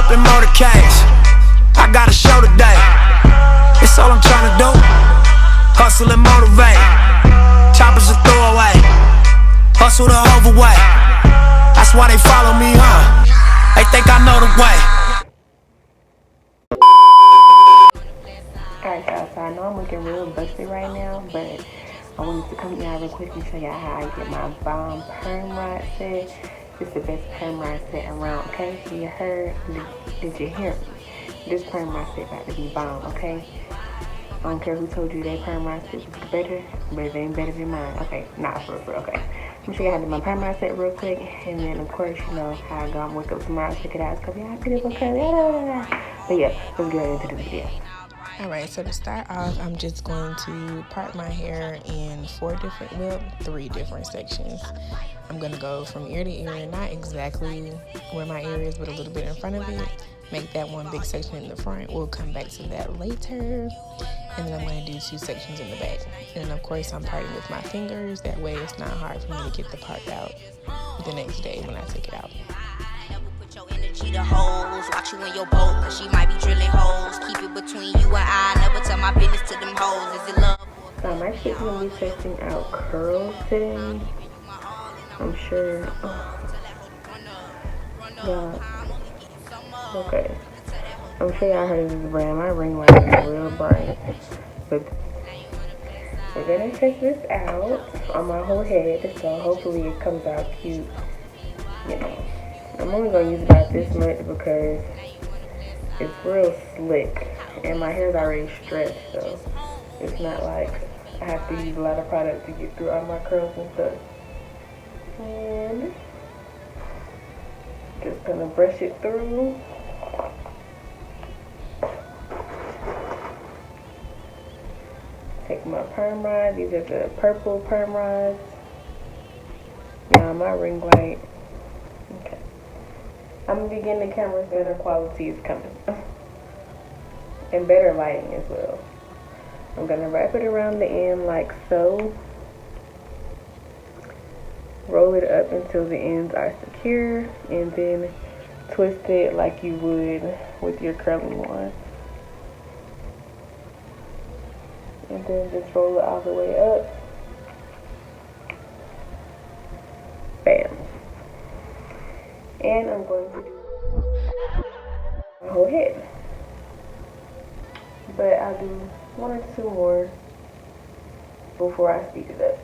up in motorcades. I got a show today. It's all I'm trying to do. Hustle and motivate. Choppers a throwaway. Hustle the overweight. That's why they follow me, huh? They think I know the way. Alright y'all, so I know I'm looking real busted right now, but I wanted to come y'all real quick and show y'all how I get my bomb perm rod set. This is the best perm rod set around, okay? You heard? Did you hear me? This perm rod set about to be bomb, okay? I don't care who told you that perm rod set was better, but it ain't better than mine. Okay, nah, for real, okay. Let me show you how to do my perm rod set real quick, and then of course, you know, how I go and wake up tomorrow, check it out. It's gonna be beautiful, but yeah, let's get right into the video. Alright, so to start off, I'm just going to part my hair in 3 different sections. I'm going to go from ear to ear, not exactly where my ear is, but a little bit in front of it. Make that one big section in the front. We'll come back to that later. And then I'm going to do 2 sections in the back. And of course, I'm parting with my fingers. That way it's not hard for me to get the part out the next day when I take it out. The hoes, watch you in your boat, cause she might be drilling holes. Keep it between you and I, never tell my business to them hoes. Is it love? So I'm actually going to be testing out curls today. I'm sure. Okay. I'm sure y'all heard of this brand. My ring light is real bright. But we're going to test this out on my whole head. So hopefully it comes out cute. You know. I'm only going to use about this much because it's real slick and my hair's already stretched, so it's not like I have to use a lot of product to get through all my curls and stuff. And just going to brush it through. Take my perm rod. These are the purple perm rods. Now my ring light. Okay. I'm going to begin the camera's better quality is coming. And better lighting as well. I'm going to wrap it around the end like so. Roll it up until the ends are secure. And then twist it like you would with your curling one. And then just roll it all the way up. Bam. And I'm going to do my whole head. But I'll do 1 or 2 more before I speed it up.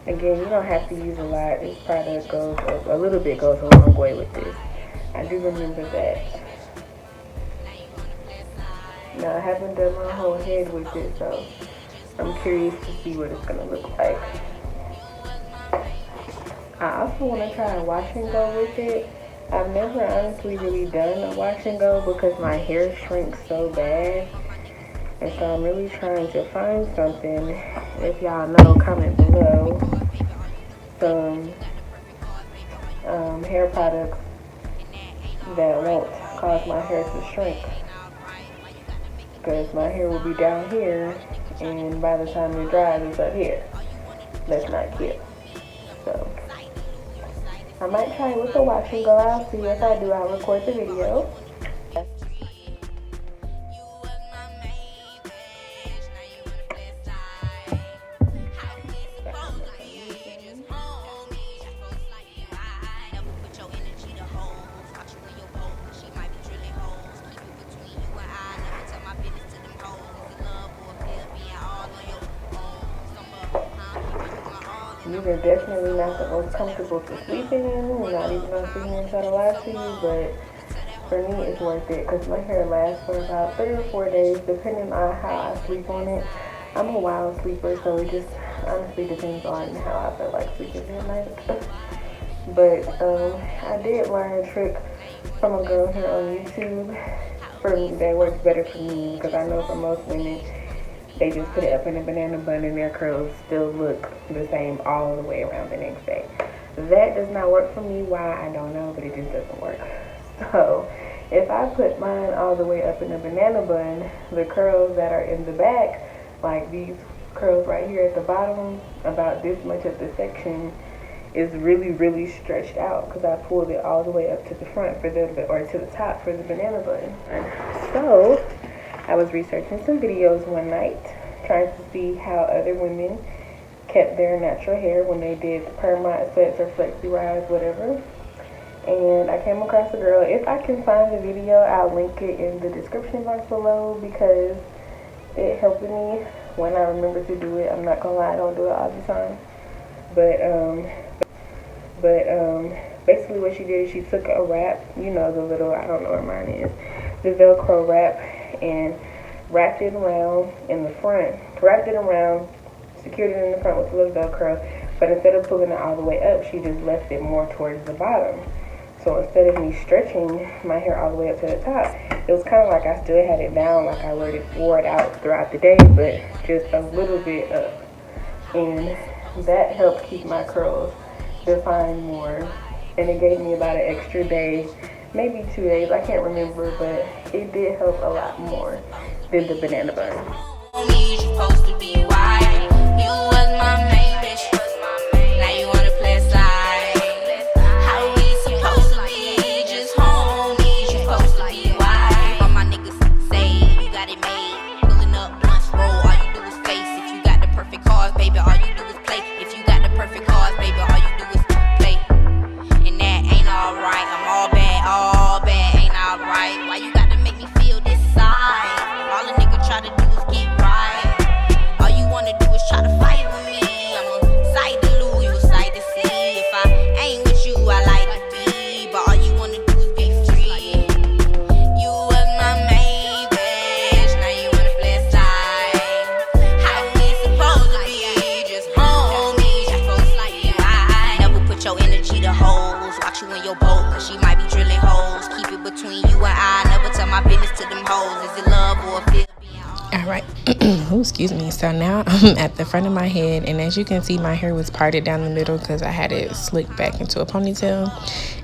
Again, you don't have to use a lot. This product goes, a little bit goes a long way with this. I do remember that. Now, I haven't done my whole head with it, so I'm curious to see what it's going to look like. I also want to try a wash and go with it. I've never honestly really done a wash and go because my hair shrinks so bad. And so I'm really trying to find something. If y'all know, comment below. Some hair products that won't cause my hair to shrink. Because my hair will be down here, and by the time it dries, it's up here. That's not cute. So, I might try it with a wash and go. I'll see. If I do, I'll record the video. These are definitely not the most comfortable to sleep in, not even on JAY.ALYSE, but for me it's worth it because my hair lasts for about 3 or 4 days depending on how I sleep on it. I'm a wild sleeper, so it just honestly depends on how I feel like sleeping at night. But I did learn a trick from a girl here on YouTube that works better for me because I know for most women they just put it up in a banana bun and their curls still look the same all the way around the next day. That does not work for me. Why? I don't know, but it just doesn't work. So if I put mine all the way up in a banana bun, the curls that are in the back, like these curls right here at the bottom, about this much of the section is really stretched out because I pulled it all the way up to the front for the, or to the top for the banana bun. So I was researching some videos one night, trying to see how other women kept their natural hair when they did the perm sets or flexi rise, whatever. And I came across a girl. If I can find the video, I'll link it in the description box below because it helped me when I remember to do it. I'm not gonna lie, I don't do it all the time. But basically what she did is she took a wrap, you know, the little, I don't know where mine is, the Velcro wrap, and wrapped it around in the front, wrapped it around, secured it in the front with a little Velcro, but instead of pulling it all the way up, she just left it more towards the bottom. So instead of me stretching my hair all the way up to the top, it was kind of like I still had it down, like I wore it out throughout the day, but just a little bit up. And that helped keep my curls defined more. And it gave me about an extra day, maybe 2 days, I can't remember, but it did help a lot more than the banana bun. Alright, excuse me. So now I'm at the front of my head, and as you can see, my hair was parted down the middle because I had it slicked back into a ponytail,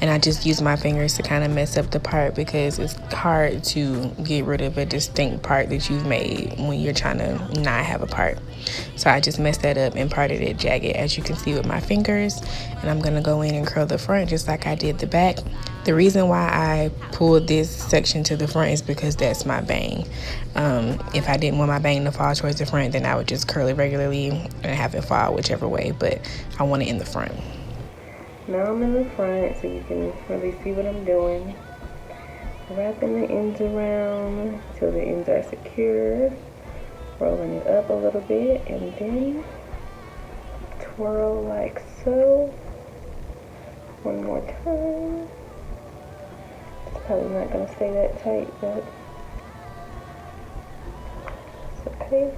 and I just used my fingers to kind of mess up the part because it's hard to get rid of a distinct part that you've made when you're trying to not have a part. So I just messed that up and parted it jagged, as you can see, with my fingers, and I'm gonna go in and curl the front just like I did the back. The reason why I pulled this section to the front is because that's my bang. If I didn't want my bang to fall towards the front, then I would just curl it regularly and have it fall whichever way, but I want it in the front. Now I'm in the front so you can really see what I'm doing. Wrapping the ends around till the ends are secure. Rolling it up a little bit and then twirl like so. One more time. It's probably not going to stay that tight, but it's okay.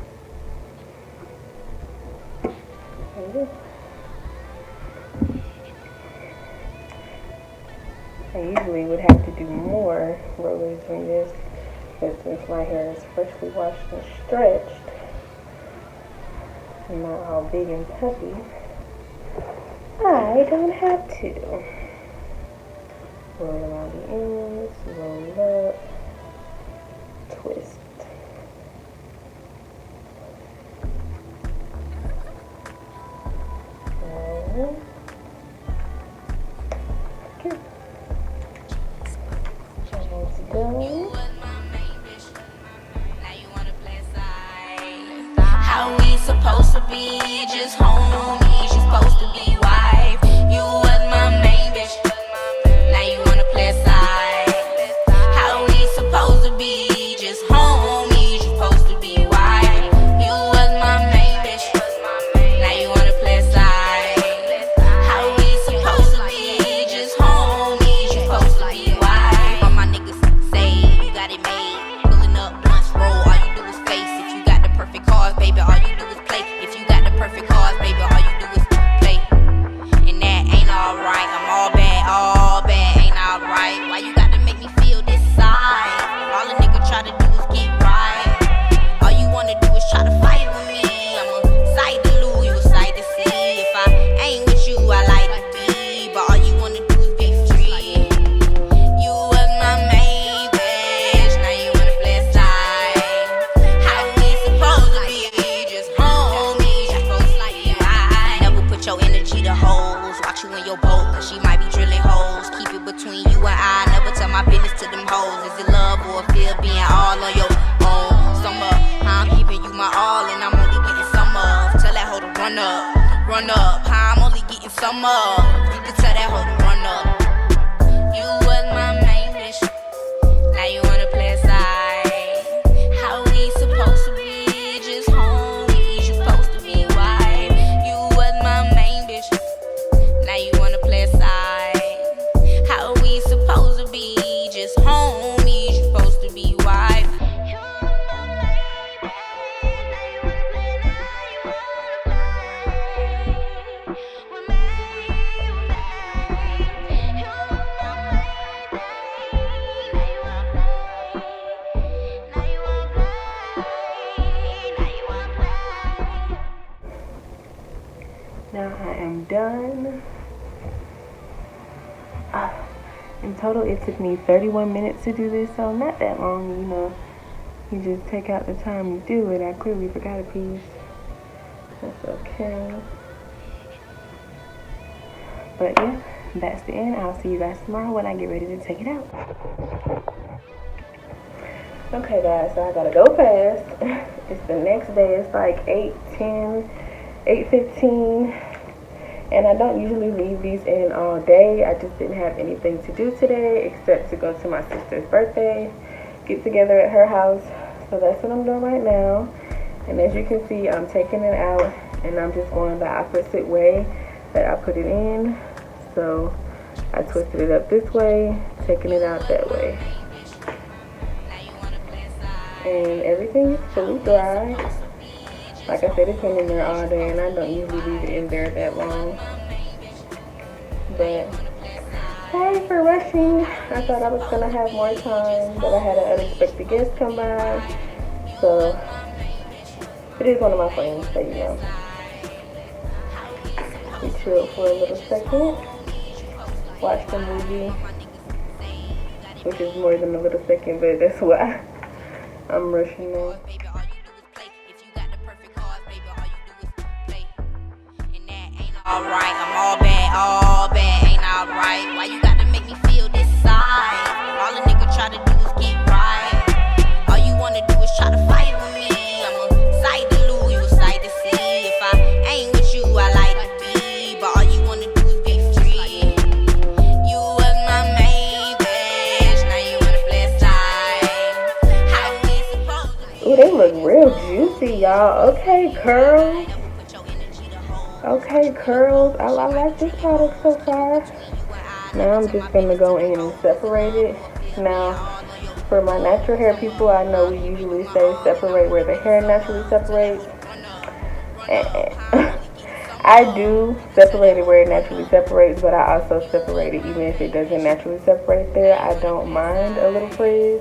There it is. I usually would have to do more rollers than this, but since my hair is freshly washed and stretched, and not all big and puffy, I don't have to. Roll around the ends, roll up, twist. Roll. Okay. Almost done. How we supposed to be? Just homies, you supposed to be wife. You was my main bitch. Now you wanna play side. How we supposed to be? Just homies, you supposed to be wife. You was my main bitch. Now you wanna play side. your boat, cause she might be drilling holes. Keep it between you and I, never tell my business to them hoes. Is it love or feel being all on your own? Summer, how I'm giving you my all and I'm only getting some of. Tell that hoe to run up, how I'm only getting some of. You can tell that hoe to run up. You was my main bitch, now you wanna play a side. How we supposed to be? Just homies, you supposed to be wife. You was my main bitch, now you wanna play a side. How we supposed to be? Just homies, you supposed to be wife. Now I am done. In total, it took me 31 minutes to do this, so not that long, you know. You just take out the time to do it. I clearly forgot a piece. That's okay. But yeah, that's the end. I'll see you guys tomorrow when I get ready to take it out. Okay guys, so I gotta go fast. It's the next day. It's like 8:10, 8:15. And I don't usually leave these in all day. I just didn't have anything to do today except to go to my sister's birthday, get together at her house. So that's what I'm doing right now. And as you can see, I'm taking it out and I'm just going the opposite way that I put it in. So I twisted it up this way, taking it out that way. And everything is fully dry. Like I said, it's been in there all day and I don't usually leave it in there that long. But sorry for rushing. I thought I was gonna have more time, but I had an unexpected guest come by. So it is one of my friends, so you know. We chilled for a little second. Watched a movie, which is more than a little second, but that's why I'm rushing now. Alright, I'm all bad, ain't alright. Why you gotta make me feel this side? All a nigga try to do is get right. All you wanna do is try to fight with me. I'm a sight to lose, you a sight to see. If I ain't with you, I like to be. But all you wanna do is be free. You was my main bitch, now you wanna play a side. How we supposed to be? Ooh, they look real juicy, y'all. Okay, curls. Okay, curls. I like this product so far. Now I'm just gonna go in and separate it. Now, for my natural hair people, I know we usually say separate where the hair naturally separates. I do separate it where it naturally separates, but I also separate it even if it doesn't naturally separate there. I don't mind a little frizz.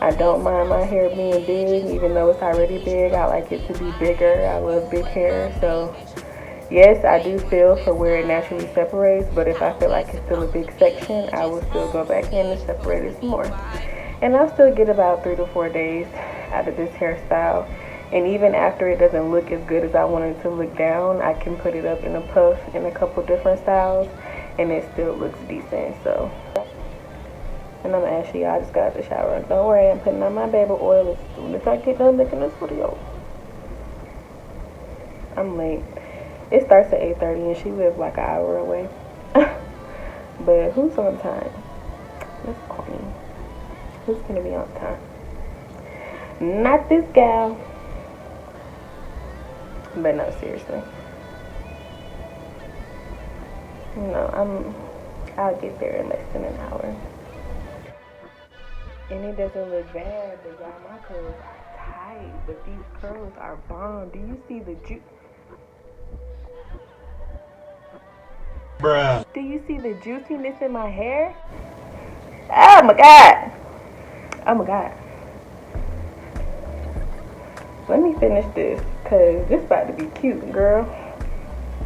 I don't mind my hair being big, even though it's already big. I like it to be bigger. I love big hair, so yes, I do feel for where it naturally separates, but if I feel like it's still a big section, I will still go back in and separate it some more. And I'll still get about 3 to 4 days out of this hairstyle. And even after it doesn't look as good as I want it to look down, I can put it up in a puff in a couple different styles, and it still looks decent. So, and I'm actually, I just got out the shower. Don't worry, I'm putting on my baby oil as soon as I get done making this video. I'm late. It starts at 8:30 and she lives like an hour away. But who's on time? That's corny. Who's gonna be on time? Not this gal. But no, seriously. No, I'll get there in less than an hour. And it doesn't look bad, but y'all, my curls are tight, but these curls are bomb. Do you see the juice? Bruh. Do you see the juiciness in my hair? Oh my god. Oh my god. Let me finish this, cause this about to be cute, girl.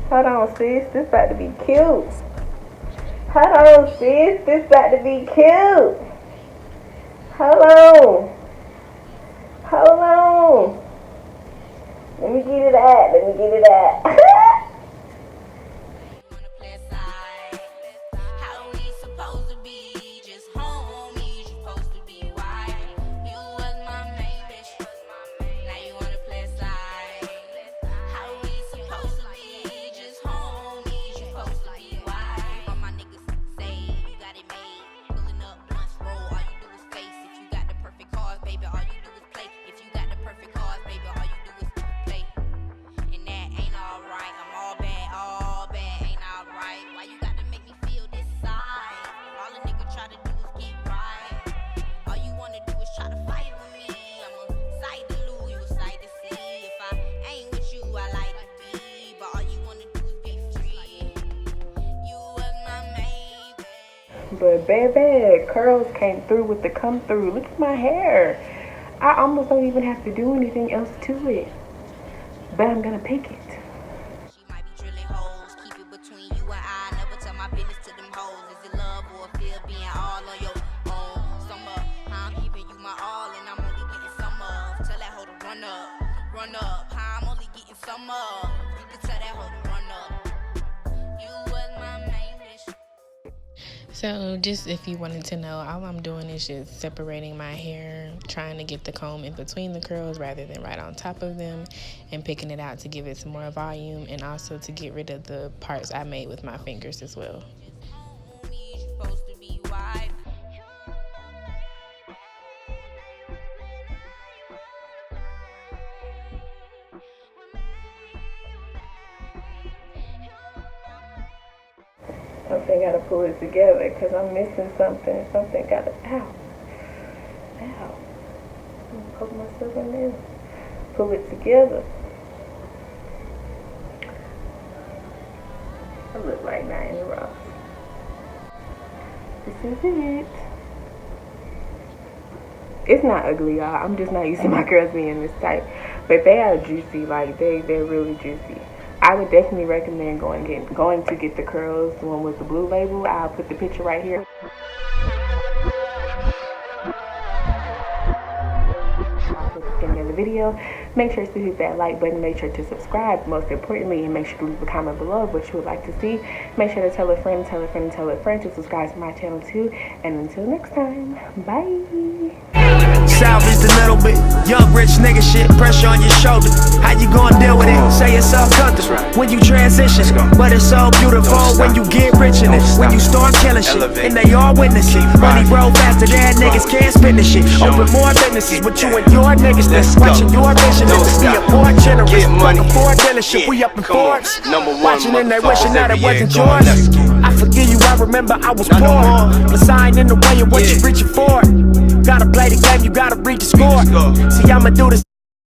Hold on, sis. This about to be cute. Hold on, sis. This about to be cute. Hold on. Hold on. Let me get it at. Let me get it at. But baby, curls came through with the come through. Look at my hair. I almost don't even have to do anything else to it. But I'm gonna pick it. She might be drilling holes, keep it between you and I. Never tell my business to them hoes. Is it love or feel being all on your own? Some of how I'm giving you my all and I'm only getting some of. Tell that hoe to run up. How I'm only getting some of. You can tell that hoe to run up. You was my main bitch. So just if you wanted to know, all I'm doing is just separating my hair, trying to get the comb in between the curls rather than right on top of them, and picking it out to give it some more volume and also to get rid of the parts I made with my fingers as well. Supposed to be wife. Something gotta pull it together because I'm missing something. Something gotta, ow. I'm gonna poke myself in there. Pull it together. I look like Diana Ross. This is it. It's not ugly, y'all. I'm just not used to my curls being this tight. But they are juicy. Like, they're really juicy. I would definitely recommend going to get the curls, the one with the blue label. I'll put the picture right here. Of the video. Make sure to hit that like button, make sure to subscribe most importantly, and make sure to leave a comment below what you would like to see. Make sure to tell a friend to subscribe to my channel too, and until next time, bye. Salvage a little bit, young rich nigga shit, pressure on your shoulder. How you gonna deal with it? Say it's all comfortable when you transition, but it's so beautiful when you get rich in it. When you start killing shit, and they all witness it. Money roll faster than niggas can't spend the shit. Open more businesses with you and your niggas that's watching your vision. Be a poor generous, fucking for a dealership. We up in Forbes, watching and they wishing that it wasn't yours. I forgive you, I remember I was poor, but sign in the way of what you reaching for. Gotta play the game, you gotta reach the score. See, I'ma do this.